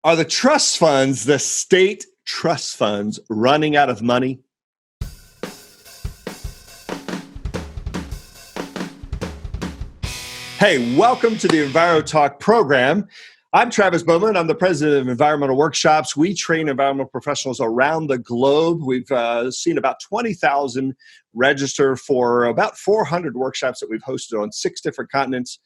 Are the trust funds, the state trust funds, running out of money? Hey, welcome to the EnvrioTalk program. I'm Travis Bowman. I'm the president of Environmental Workshops. We train environmental professionals around the globe. We've seen about 20,000 register for about 400 workshops that we've hosted on 6 different continents,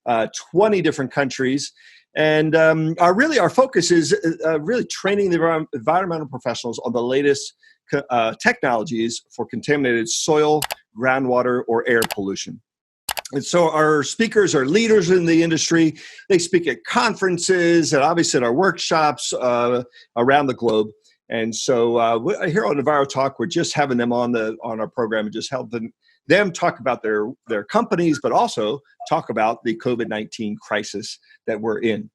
20 different countries. And our focus is really training the environmental professionals on the latest technologies for contaminated soil, groundwater, or air pollution. And so our speakers are leaders in the industry. They speak at conferences and obviously at our workshops around the globe. And so here on EnvrioTalk, we're just having them on our program and just helping them talk about their companies, but also talk about the COVID-19 crisis that we're in.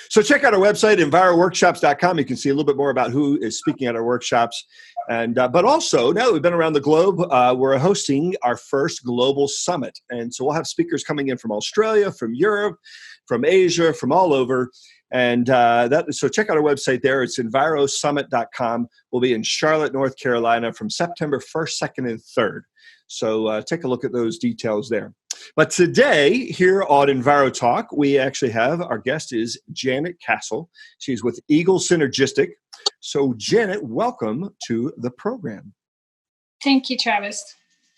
So check out our website, EnvrioWorkshops.com. You can see a little bit more about who is speaking at our workshops. And but also, now that we've been around the globe, we're hosting our first global summit. And so we'll have speakers coming in from Australia, from Europe, from Asia, from all over. And so check out our website there. It's EnvrioSummit.com. We'll be in Charlotte, North Carolina from September 1st, 2nd, and 3rd. So take a look at those details there. But today, here on EnvrioTalk, we actually have, our guest is Janet Castle. She's with Eagle Synergistic. So Janet, welcome to the program. Thank you, Travis.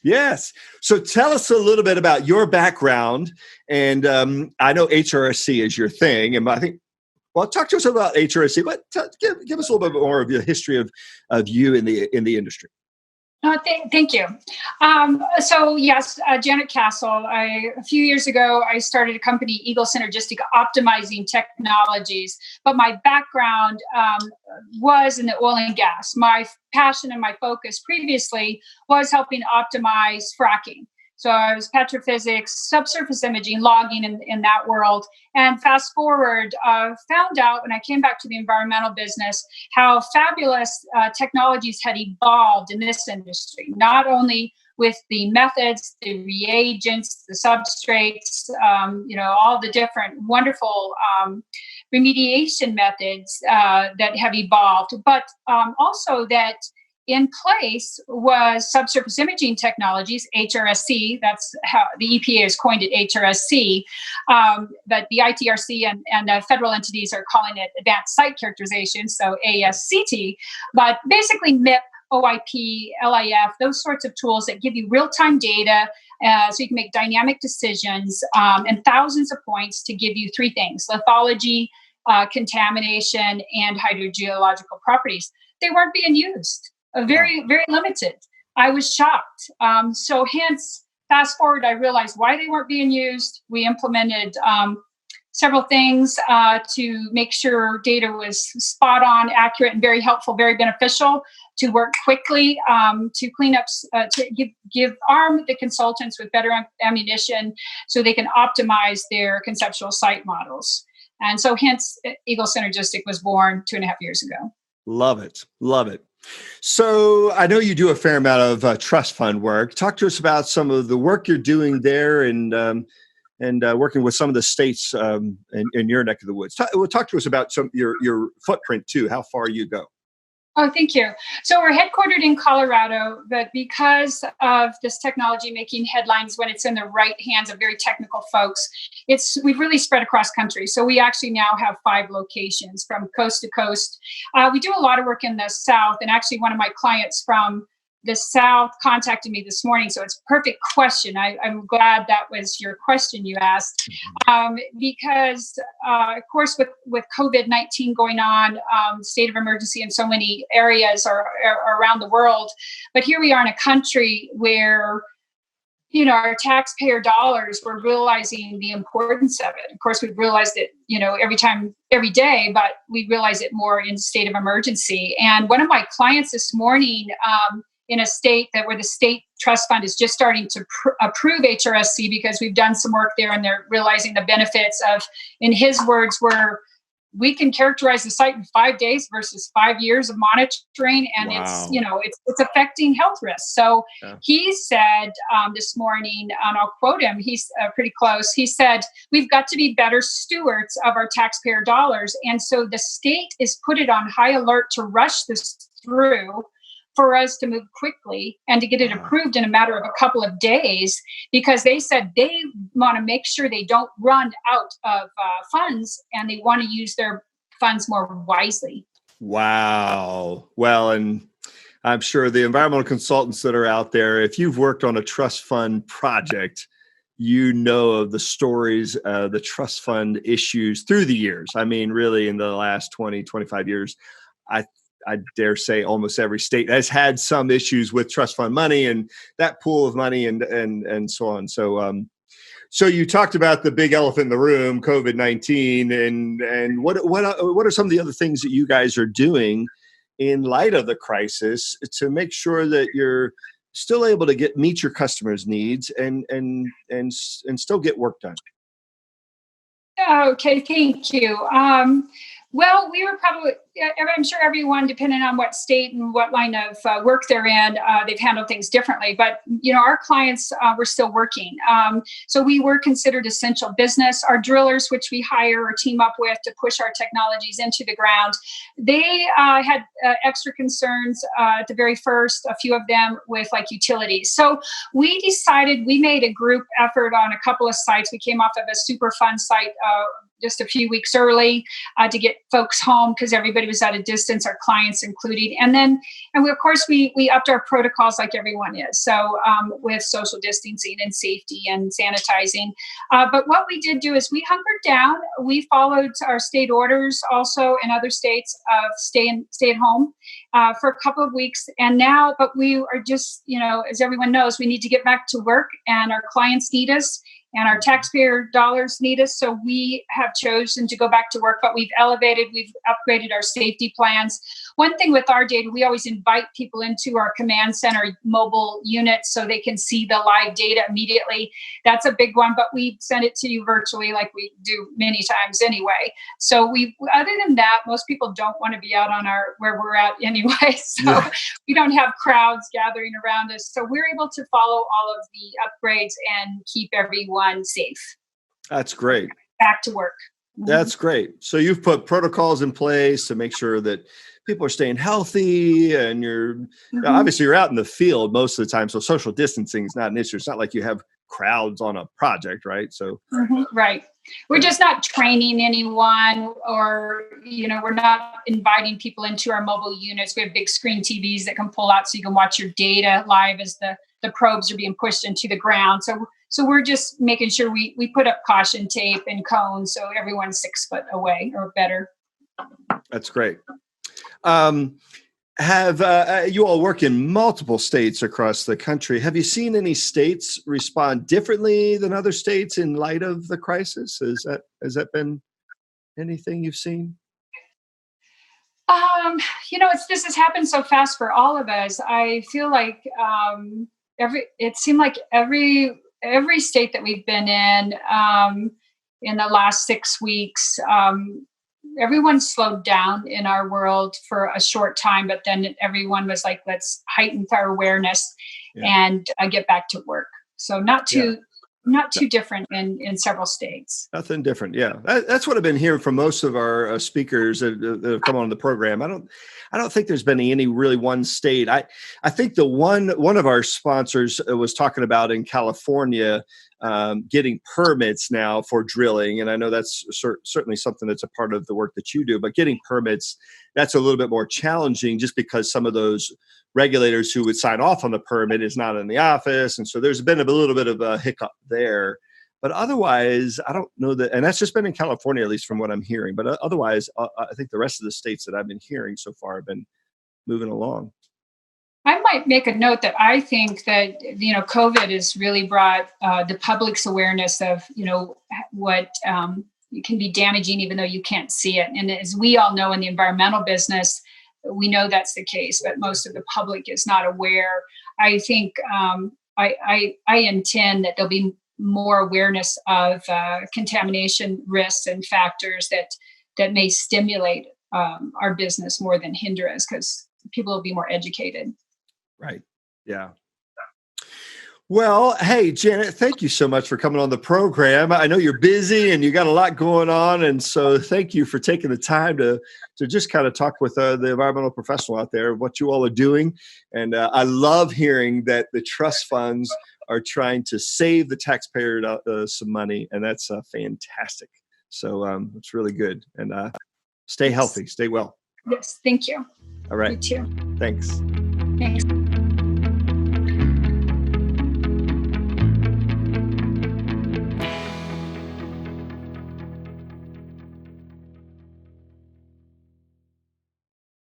Yes. So tell us a little bit about your background. And I know HRSC is your thing. And I think, well, talk to us about HRSC, but give us a little bit more of the history of you in the industry. Thank you. So yes, Janet Castle. A few years ago, I started a company, Eagle Synergistic, optimizing technologies. But my background was in the oil and gas. My passion and my focus previously was helping optimize fracking. So I was petrophysics, subsurface imaging, logging in that world. And fast forward, found out when I came back to the environmental business how fabulous technologies had evolved in this industry, not only with the methods, the reagents, the substrates, all the different wonderful remediation methods that have evolved, but also that in place was subsurface imaging technologies, HRSC. That's how the EPA has coined it, HRSC. But the ITRC and federal entities are calling it advanced site characterization, so ASCT. But basically MIP, OIP, LIF, those sorts of tools that give you real-time data so you can make dynamic decisions and thousands of points to give you 3 things: lithology, contamination, and hydrogeological properties. They weren't being used. Very, very limited. I was shocked. So hence, fast forward, I realized why they weren't being used. We implemented several things to make sure data was spot on, accurate, and very helpful, very beneficial, to work quickly, to clean up, to arm the consultants with better ammunition so they can optimize their conceptual site models. And so hence, Eagle Synergistic was born 2.5 years ago. Love it. Love it. So I know you do a fair amount of trust fund work. Talk to us about some of the work you're doing there and working with some of the states in your neck of the woods. Talk to us about your footprint too, how far you go. Oh, thank you. So we're headquartered in Colorado, but because of this technology making headlines when it's in the right hands of very technical folks, we've really spread across country. So we actually now have 5 locations from coast to coast. We do a lot of work in the South, and actually one of my clients from the South contacted me this morning, so it's a perfect question. I'm glad that was your question you asked, because, of course, with COVID-19 going on, state of emergency in so many areas are around the world. But here we are in a country where, our taxpayer dollars, we're realizing the importance of it. Of course, we've realized it, every day, but we realize it more in state of emergency. And one of my clients this morning, in a state where the state trust fund is just starting to approve HRSC because we've done some work there and they're realizing the benefits of, in his words, were we can characterize the site in 5 days versus 5 years of monitoring, and Wow. it's affecting health risks. So Yeah. he said this morning, and I'll quote him, he's pretty close. He said, "We've got to be better stewards of our taxpayer dollars." And so the state is put it on high alert to rush this through for us to move quickly and to get it approved in a matter of a couple of days, because they said they want to make sure they don't run out of funds, and they want to use their funds more wisely. Wow. Well, and I'm sure the environmental consultants that are out there, if you've worked on a trust fund project, you know of the stories, the trust fund issues through the years. I mean, really in the last 20, 25 years, I dare say almost every state has had some issues with trust fund money and that pool of money and so on. So you talked about the big elephant in the room, COVID-19, and what are some of the other things that you guys are doing in light of the crisis to make sure that you're still able to meet your customers' needs and still get work done? Okay, thank you. Well, we were probably, I'm sure everyone, depending on what state and what line of work they're in, they've handled things differently. But, our clients were still working. So we were considered essential business. Our drillers, which we hire or team up with to push our technologies into the ground, they had extra concerns at the very first, a few of them with like utilities. So we made a group effort on a couple of sites. We came off of a Superfund site just a few weeks early to get folks home because everybody was at a distance, our clients included. And of course, we upped our protocols like everyone is. So with social distancing and safety and sanitizing. But what we did do is we hunkered down. We followed our state orders also in other states of stay at home for a couple of weeks. And now, but we are just, as everyone knows, we need to get back to work, and our clients need us, and our taxpayer dollars need us. So we have chosen to go back to work, but we've upgraded our safety plans. One thing with our data, we always invite people into our command center mobile unit so they can see the live data immediately. That's a big one, but we send it to you virtually like we do many times anyway. So other than that, most people don't want to be out on where we're at anyway. So we don't have crowds gathering around us. So we're able to follow all of the upgrades and keep everyone safe. That's great. Back to work. That's great. So you've put protocols in place to make sure that people are staying healthy, and obviously you're out in the field most of the time. So social distancing is not an issue. It's not like you have crowds on a project, right? So right. We're just not training anyone, or, we're not inviting people into our mobile units. We have big screen TVs that can pull out so you can watch your data live as the probes are being pushed into the ground. So we're just making sure we put up caution tape and cones so everyone's 6 foot away or better. That's great. Have you all work in multiple states across the country? Have you seen any states respond differently than other states in light of the crisis? Has that been anything you've seen? This has happened so fast for all of us. I feel like it seemed like every state that we've been in the last 6 weeks, everyone slowed down in our world for a short time, but then everyone was like, let's heighten our awareness and get back to work. So not too different in several states. Nothing different. Yeah. That's what I've been hearing from most of our speakers that have come on the program. I don't think there's been any really one state. I think the one of our sponsors was talking about in California getting permits now for drilling. And I know that's certainly something that's a part of the work that you do, but getting permits, that's a little bit more challenging just because some of those regulators who would sign off on the permit is not in the office. And so there's been a little bit of a hiccup there. But otherwise, I don't know that, and that's just been in California, at least from what I'm hearing. But otherwise, I think the rest of the states that I've been hearing so far have been moving along. I might make a note that I think that, COVID has really brought the public's awareness of, what it can be damaging, even though you can't see it. And as we all know in the environmental business, we know that's the case, but most of the public is not aware. I think I intend that there'll be more awareness of contamination risks and factors that that may stimulate our business more than hinder us, because people will be more educated. Right. Yeah. Well, hey, Janet, thank you so much for coming on the program. I know you're busy and you got a lot going on. And so thank you for taking the time to just kind of talk with the environmental professional out there, what you all are doing. And I love hearing that the trust funds are trying to save the taxpayer some money. And that's fantastic. So it's really good. And stay healthy, stay well. Yes, thank you. All right. You too. Thanks. Thanks.